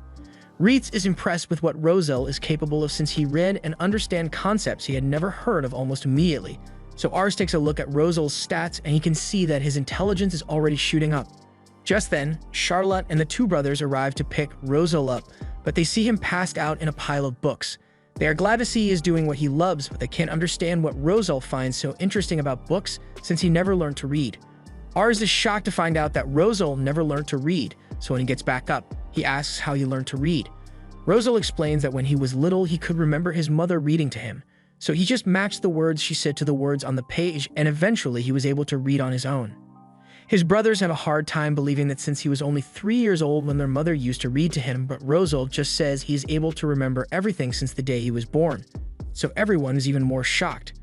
Reitz is impressed with what Rosal is capable of since he read and understand concepts he had never heard of almost immediately. So Ars takes a look at Rosal's stats and he can see that his intelligence is already shooting up. Just then, Charlotte and the two brothers arrive to pick Rosal up, but they see him passed out in a pile of books. They are glad to see he is doing what he loves, but they can't understand what Rosal finds so interesting about books since he never learned to read. Ars is shocked to find out that Rosal never learned to read, so when he gets back up, he asks how he learned to read. Rosal explains that when he was little, he could remember his mother reading to him, so he just matched the words she said to the words on the page, and eventually he was able to read on his own. His brothers have a hard time believing that since he was only 3 years old when their mother used to read to him, but Rosal just says he is able to remember everything since the day he was born, so everyone is even more shocked.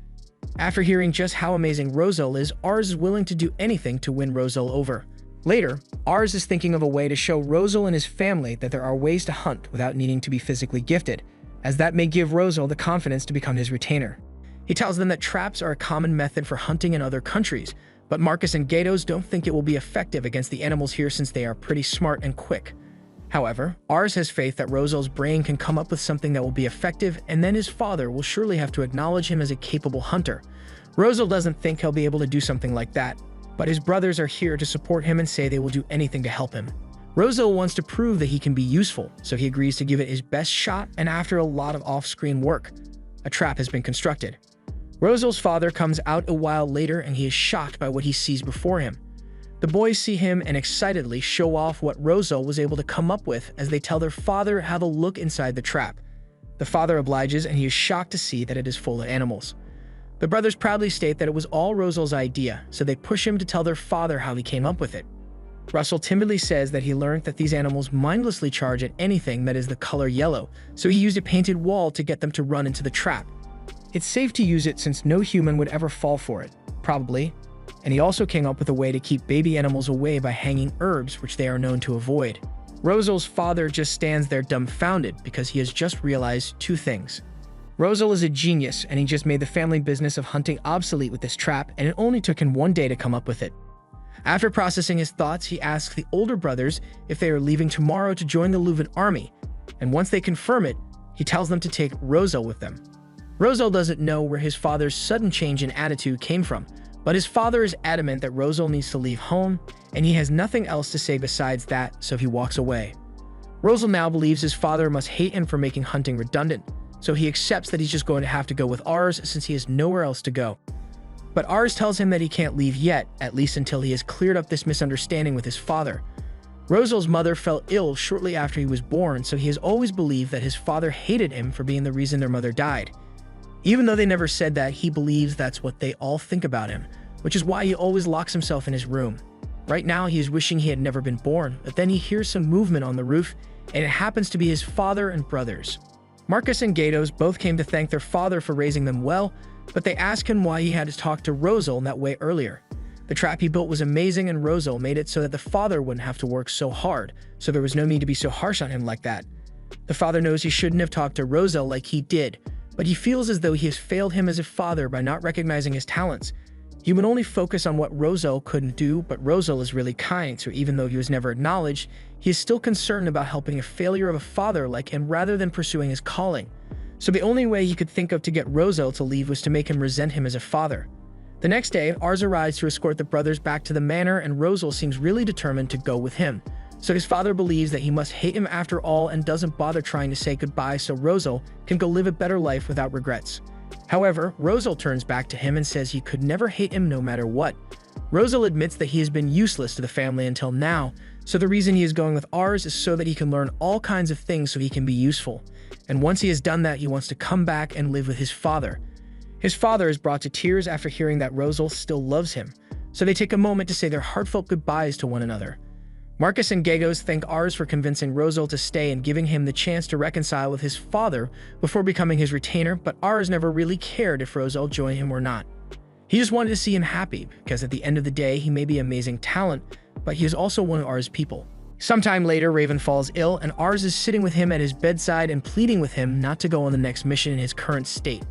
After hearing just how amazing Rosal is, Ars is willing to do anything to win Rosal over. Later, Ars is thinking of a way to show Rosal and his family that there are ways to hunt without needing to be physically gifted, as that may give Rosal the confidence to become his retainer. He tells them that traps are a common method for hunting in other countries, but Marcus and Gatos don't think it will be effective against the animals here since they are pretty smart and quick. However, Ars has faith that Rosal's brain can come up with something that will be effective, and then his father will surely have to acknowledge him as a capable hunter. Rosal doesn't think he'll be able to do something like that, but his brothers are here to support him and say they will do anything to help him. Rosal wants to prove that he can be useful, so he agrees to give it his best shot, and after a lot of off-screen work, a trap has been constructed. Rosel's father comes out a while later and he is shocked by what he sees before him. The boys see him and excitedly show off what Rosel was able to come up with as they tell their father how to look inside the trap. The father obliges and he is shocked to see that it is full of animals. The brothers proudly state that it was all Rosel's idea, so they push him to tell their father how he came up with it. Russell timidly says that he learned that these animals mindlessly charge at anything that is the color yellow, so he used a painted wall to get them to run into the trap. It's safe to use it since no human would ever fall for it, probably, and he also came up with a way to keep baby animals away by hanging herbs, which they are known to avoid. Rosel's father just stands there dumbfounded because he has just realized two things. Rosel is a genius, and he just made the family business of hunting obsolete with this trap, and it only took him one day to come up with it. After processing his thoughts, he asks the older brothers if they are leaving tomorrow to join the Luvan army, and once they confirm it, he tells them to take Rosel with them. Rosel doesn't know where his father's sudden change in attitude came from, but his father is adamant that Rosel needs to leave home, and he has nothing else to say besides that, so he walks away. Rosel now believes his father must hate him for making hunting redundant, so he accepts that he's just going to have to go with Ars since he has nowhere else to go. But Ars tells him that he can't leave yet, at least until he has cleared up this misunderstanding with his father. Rosel's mother fell ill shortly after he was born, so he has always believed that his father hated him for being the reason their mother died. Even though they never said that, he believes that's what they all think about him, which is why he always locks himself in his room. Right now, he is wishing he had never been born, but then he hears some movement on the roof, and it happens to be his father and brothers. Marcus and Gatos both came to thank their father for raising them well, but they ask him why he had to talk to Rosel in that way earlier. The trap he built was amazing, and Rosel made it so that the father wouldn't have to work so hard, so there was no need to be so harsh on him like that. The father knows he shouldn't have talked to Rosel like he did, but he feels as though he has failed him as a father by not recognizing his talents. He would only focus on what Rosel couldn't do, but Rosel is really kind, so even though he was never acknowledged, he is still concerned about helping a failure of a father like him rather than pursuing his calling. So the only way he could think of to get Rosel to leave was to make him resent him as a father. The next day, Ars arrives to escort the brothers back to the manor, and Rosel seems really determined to go with him. So his father believes that he must hate him after all and doesn't bother trying to say goodbye so Rosel can go live a better life without regrets. However, Rosel turns back to him and says he could never hate him no matter what. Rosel admits that he has been useless to the family until now, so the reason he is going with Ars is so that he can learn all kinds of things so he can be useful. And once he has done that, he wants to come back and live with his father. His father is brought to tears after hearing that Rosel still loves him, so they take a moment to say their heartfelt goodbyes to one another. Marcus and Gagos thank Ars for convincing Rosel to stay and giving him the chance to reconcile with his father before becoming his retainer, but Ars never really cared if Rosel joined him or not. He just wanted to see him happy, because at the end of the day, he may be amazing talent, but he is also one of Ars' people. Sometime later, Raven falls ill, and Ars is sitting with him at his bedside and pleading with him not to go on the next mission in his current state.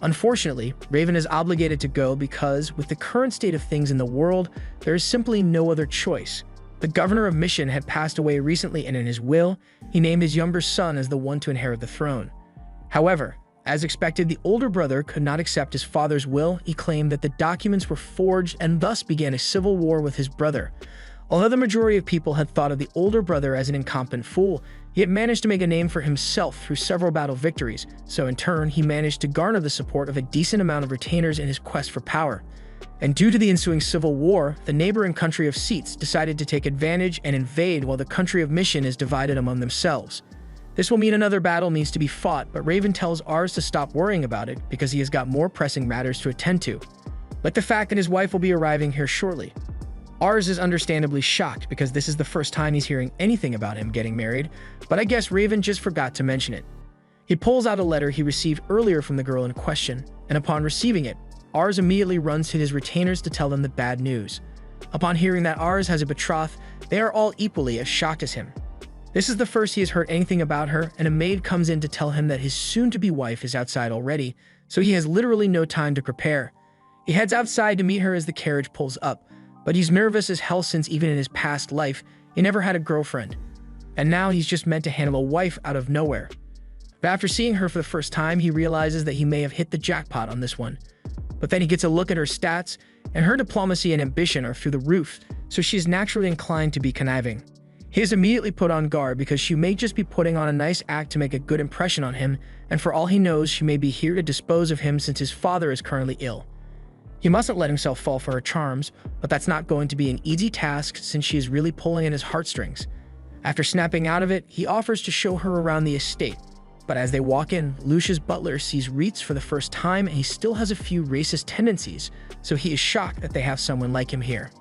Unfortunately, Raven is obligated to go because, with the current state of things in the world, there is simply no other choice. The governor of Mission had passed away recently, and in his will, he named his younger son as the one to inherit the throne. However, as expected, the older brother could not accept his father's will. He claimed that the documents were forged and thus began a civil war with his brother. Although the majority of people had thought of the older brother as an incompetent fool, he had managed to make a name for himself through several battle victories, so in turn, he managed to garner the support of a decent amount of retainers in his quest for power. And due to the ensuing civil war, the neighboring country of Seats decided to take advantage and invade while the country of Mission is divided among themselves. This will mean another battle needs to be fought, but Raven tells Ars to stop worrying about it because he has got more pressing matters to attend to, like the fact that his wife will be arriving here shortly. Ars is understandably shocked because this is the first time he's hearing anything about him getting married, but I guess Raven just forgot to mention it. He pulls out a letter he received earlier from the girl in question, and upon receiving it, Ars immediately runs to his retainers to tell them the bad news. Upon hearing that Ars has a betrothed, they are all equally as shocked as him. This is the first he has heard anything about her, and a maid comes in to tell him that his soon-to-be wife is outside already, so he has literally no time to prepare. He heads outside to meet her as the carriage pulls up, but he's nervous as hell since even in his past life, he never had a girlfriend. And now he's just meant to handle a wife out of nowhere. But after seeing her for the first time, he realizes that he may have hit the jackpot on this one. But then he gets a look at her stats, and her diplomacy and ambition are through the roof, so she is naturally inclined to be conniving. He is immediately put on guard because she may just be putting on a nice act to make a good impression on him, and for all he knows, she may be here to dispose of him since his father is currently ill. He mustn't let himself fall for her charms, but that's not going to be an easy task since she is really pulling at his heartstrings. After snapping out of it, he offers to show her around the estate. But as they walk in, Lucia's butler sees Rarest for the first time and he still has a few racist tendencies, so he is shocked that they have someone like him here.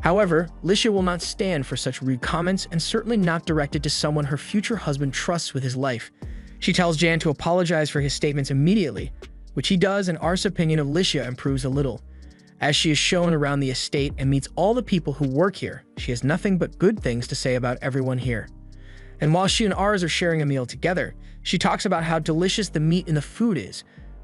However, Lucia will not stand for such rude comments and certainly not directed to someone her future husband trusts with his life. She tells Jan to apologize for his statements immediately, which he does, and Ars's opinion of Lucia improves a little. As she is shown around the estate and meets all the people who work here, she has nothing but good things to say about everyone here. And while she and Ars are sharing a meal together, she talks about how delicious the meat in the food is,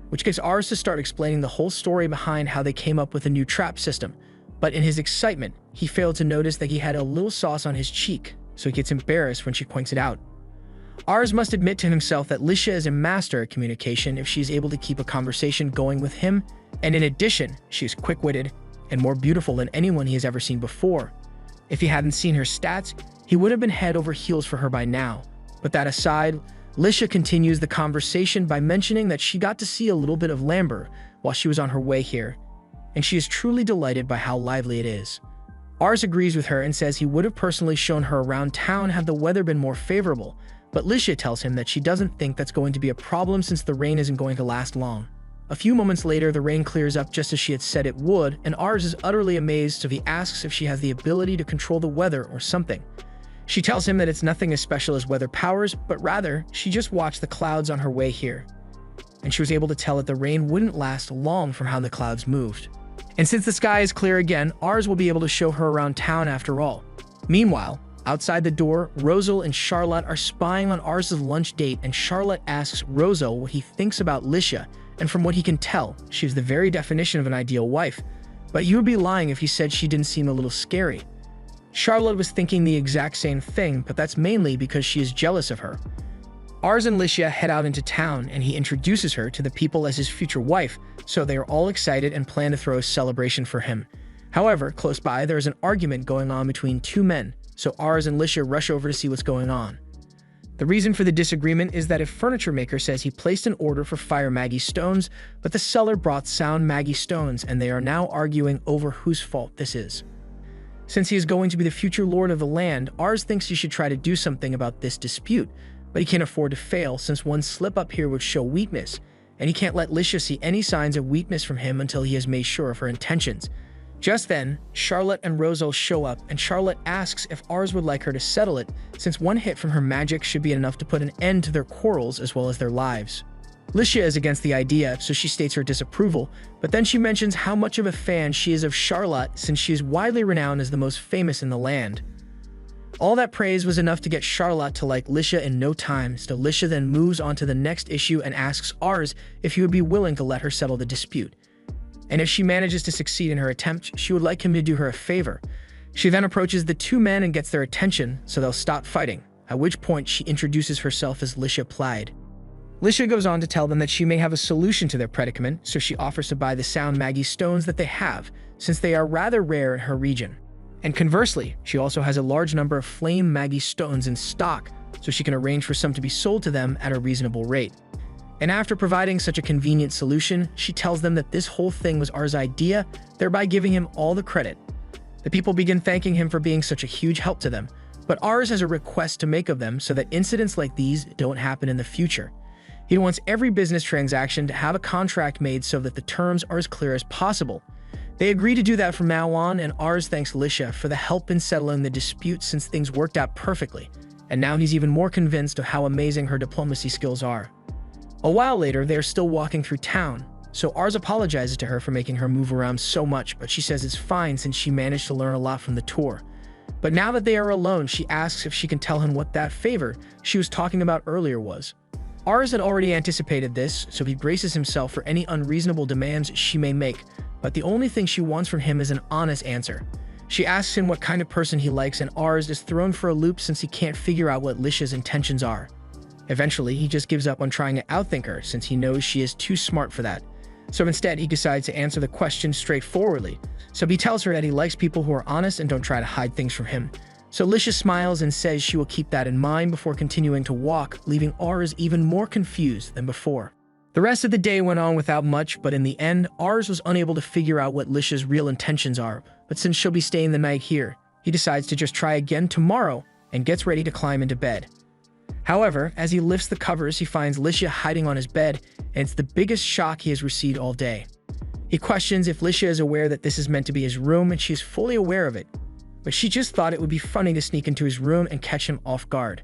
which gets Ars to start explaining the whole story behind how they came up with a new trap system. But in his excitement, he failed to notice that he had a little sauce on his cheek, so he gets embarrassed when she points it out. Ars must admit to himself that Lucia is a master at communication if she is able to keep a conversation going with him, and in addition, she is quick-witted and more beautiful than anyone he has ever seen before. If he hadn't seen her stats, he would have been head over heels for her by now. But that aside, Lucia continues the conversation by mentioning that she got to see a little bit of Lambert while she was on her way here, and she is truly delighted by how lively it is. Ars agrees with her and says he would have personally shown her around town had the weather been more favorable, but Lucia tells him that she doesn't think that's going to be a problem since the rain isn't going to last long. A few moments later, the rain clears up just as she had said it would, and Ars is utterly amazed, so he asks if she has the ability to control the weather or something. She tells him that it's nothing as special as weather powers, but rather, she just watched the clouds on her way here, and she was able to tell that the rain wouldn't last long from how the clouds moved. And since the sky is clear again, Ars will be able to show her around town after all. Meanwhile, outside the door, Rosal and Charlotte are spying on Ars's lunch date, and Charlotte asks Rosal what he thinks about Lucia, and from what he can tell, she is the very definition of an ideal wife. But you would be lying if you said she didn't seem a little scary. Charlotte was thinking the exact same thing, but that's mainly because she is jealous of her. Ars and Lucia head out into town, and he introduces her to the people as his future wife, so they are all excited and plan to throw a celebration for him. However, close by, there is an argument going on between two men, so Ars and Lucia rush over to see what's going on. The reason for the disagreement is that a furniture maker says he placed an order for fire Maggie stones, but the seller brought sound Maggie stones, and they are now arguing over whose fault this is. Since he is going to be the future lord of the land, Ars thinks he should try to do something about this dispute, but he can't afford to fail since one slip up here would show weakness, and he can't let Lucia see any signs of weakness from him until he has made sure of her intentions. Just then, Charlotte and Rosal show up, and Charlotte asks if Ars would like her to settle it, since one hit from her magic should be enough to put an end to their quarrels as well as their lives. Lucia is against the idea, so she states her disapproval, but then she mentions how much of a fan she is of Charlotte since she is widely renowned as the most famous in the land. All that praise was enough to get Charlotte to like Lucia in no time, so Lucia then moves on to the next issue and asks Ars if he would be willing to let her settle the dispute. And if she manages to succeed in her attempt, she would like him to do her a favor. She then approaches the two men and gets their attention, so they'll stop fighting, at which point she introduces herself as Lucia Plaid. Lucia goes on to tell them that she may have a solution to their predicament, so she offers to buy the sound Maggie stones that they have, since they are rather rare in her region. And conversely, she also has a large number of flame Maggie stones in stock, so she can arrange for some to be sold to them at a reasonable rate. And after providing such a convenient solution, she tells them that this whole thing was Ars' idea, thereby giving him all the credit. The people begin thanking him for being such a huge help to them, but Ars has a request to make of them so that incidents like these don't happen in the future. He wants every business transaction to have a contract made so that the terms are as clear as possible. They agree to do that from now on, and Ars thanks Lucia for the help in settling the dispute since things worked out perfectly, and now he's even more convinced of how amazing her diplomacy skills are. A while later, they are still walking through town, so Ars apologizes to her for making her move around so much, but she says it's fine since she managed to learn a lot from the tour. But now that they are alone, she asks if she can tell him what that favor she was talking about earlier was. Ars had already anticipated this, so he braces himself for any unreasonable demands she may make, but the only thing she wants from him is an honest answer. She asks him what kind of person he likes, and Ars is thrown for a loop since he can't figure out what Lucia's intentions are. Eventually, he just gives up on trying to outthink her since he knows she is too smart for that. So instead, he decides to answer the question straightforwardly. So he tells her that he likes people who are honest and don't try to hide things from him. So Lisha smiles and says she will keep that in mind before continuing to walk, leaving Ars even more confused than before. The rest of the day went on without much, but in the end, Ars was unable to figure out what Lisha's real intentions are. But since she'll be staying the night here, he decides to just try again tomorrow and gets ready to climb into bed. However, as he lifts the covers, he finds Lisha hiding on his bed, and it's the biggest shock he has received all day. He questions if Lisha is aware that this is meant to be his room, and she is fully aware of it. But she just thought it would be funny to sneak into his room and catch him off guard.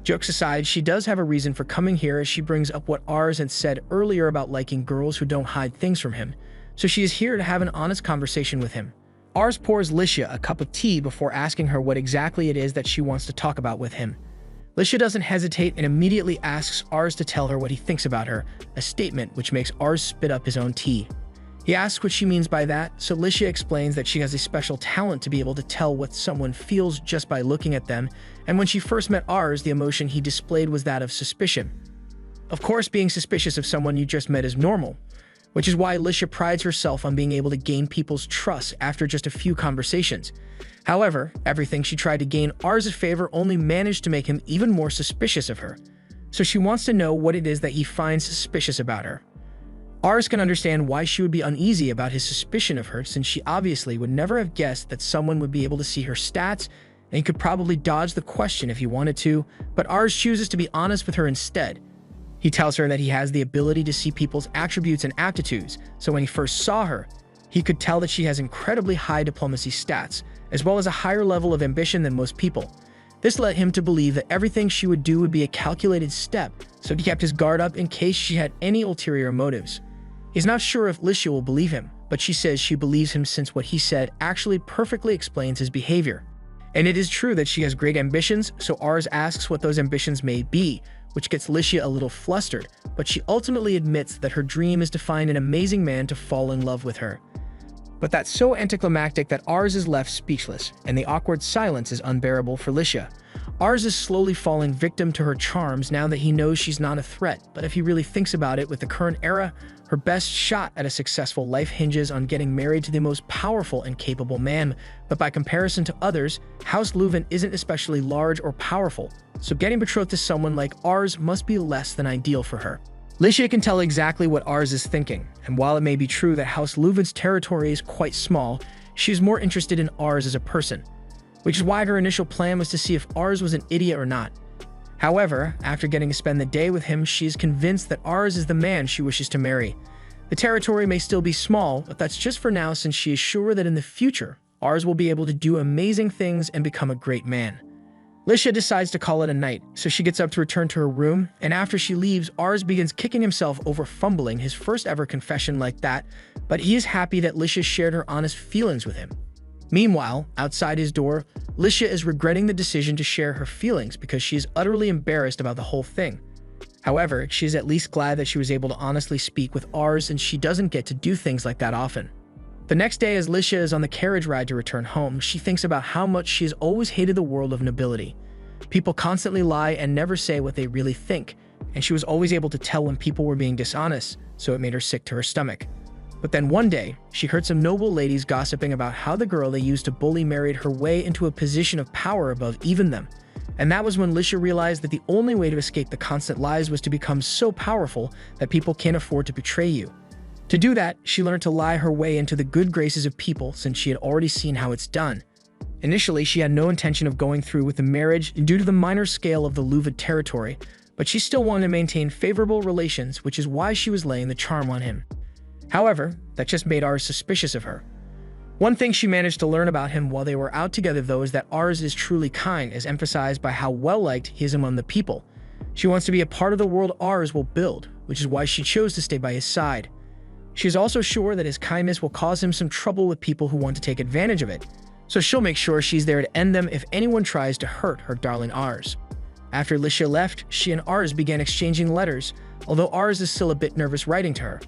Jokes aside, she does have a reason for coming here, as she brings up what Ars had said earlier about liking girls who don't hide things from him. So she is here to have an honest conversation with him. Ars pours Lisha a cup of tea before asking her what exactly it is that she wants to talk about with him. Lisha doesn't hesitate and immediately asks Ars to tell her what he thinks about her, a statement which makes Ars spit up his own tea. He asks what she means by that, so Lisha explains that she has a special talent to be able to tell what someone feels just by looking at them, and when she first met Ars, the emotion he displayed was that of suspicion. Of course, being suspicious of someone you just met is normal, which is why Lisha prides herself on being able to gain people's trust after just a few conversations. However, everything she tried to gain Ars' favor only managed to make him even more suspicious of her. So she wants to know what it is that he finds suspicious about her. Ars can understand why she would be uneasy about his suspicion of her, since she obviously would never have guessed that someone would be able to see her stats, and he could probably dodge the question if he wanted to, but Ars chooses to be honest with her instead. He tells her that he has the ability to see people's attributes and aptitudes, so when he first saw her, he could tell that she has incredibly high diplomacy stats, as well as a higher level of ambition than most people. This led him to believe that everything she would do would be a calculated step, so he kept his guard up in case she had any ulterior motives. He's not sure if Lisha will believe him, but she says she believes him since what he said actually perfectly explains his behavior. And it is true that she has great ambitions, so Ars asks what those ambitions may be, which gets Lisha a little flustered, but she ultimately admits that her dream is to find an amazing man to fall in love with her. But that's so anticlimactic that Ars is left speechless, and the awkward silence is unbearable for Lisha. Ars is slowly falling victim to her charms now that he knows she's not a threat, but if he really thinks about it, with the current era, her best shot at a successful life hinges on getting married to the most powerful and capable man, but by comparison to others, House Leuven isn't especially large or powerful, so getting betrothed to someone like Ars must be less than ideal for her. Lisha can tell exactly what Ars is thinking, and while it may be true that House Leuven's territory is quite small, she's more interested in Ars as a person, which is why her initial plan was to see if Ars was an idiot or not. However, after getting to spend the day with him, she is convinced that Ars is the man she wishes to marry. The territory may still be small, but that's just for now, since she is sure that in the future, Ars will be able to do amazing things and become a great man. Lisha decides to call it a night, so she gets up to return to her room, and after she leaves, Ars begins kicking himself over fumbling his first ever confession like that, but he is happy that Lisha shared her honest feelings with him. Meanwhile, outside his door, Lisha is regretting the decision to share her feelings because she is utterly embarrassed about the whole thing. However, she is at least glad that she was able to honestly speak with Ars, and she doesn't get to do things like that often. The next day, as Lisha is on the carriage ride to return home, she thinks about how much she has always hated the world of nobility. People constantly lie and never say what they really think, and she was always able to tell when people were being dishonest, so it made her sick to her stomach. But then one day, she heard some noble ladies gossiping about how the girl they used to bully married her way into a position of power above even them. And that was when Lisha realized that the only way to escape the constant lies was to become so powerful that people can't afford to betray you. To do that, she learned to lie her way into the good graces of people, since she had already seen how it's done. Initially, she had no intention of going through with the marriage due to the minor scale of the Leuven territory, but she still wanted to maintain favorable relations, which is why she was laying the charm on him. However, that just made Ars suspicious of her. One thing she managed to learn about him while they were out together, though, is that Ars is truly kind, as emphasized by how well-liked he is among the people. She wants to be a part of the world Ars will build, which is why she chose to stay by his side. She is also sure that his kindness will cause him some trouble with people who want to take advantage of it, so she'll make sure she's there to end them if anyone tries to hurt her darling Ars. After Lisha left, she and Ars began exchanging letters, although Ars is still a bit nervous writing to her.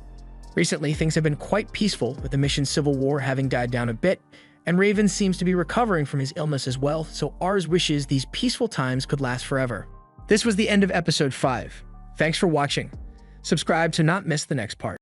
Recently, things have been quite peaceful, with the mission's civil war having died down a bit, and Raven seems to be recovering from his illness as well, so Ars wishes these peaceful times could last forever. This was the end of episode 5. Thanks for watching. Subscribe to not miss the next part.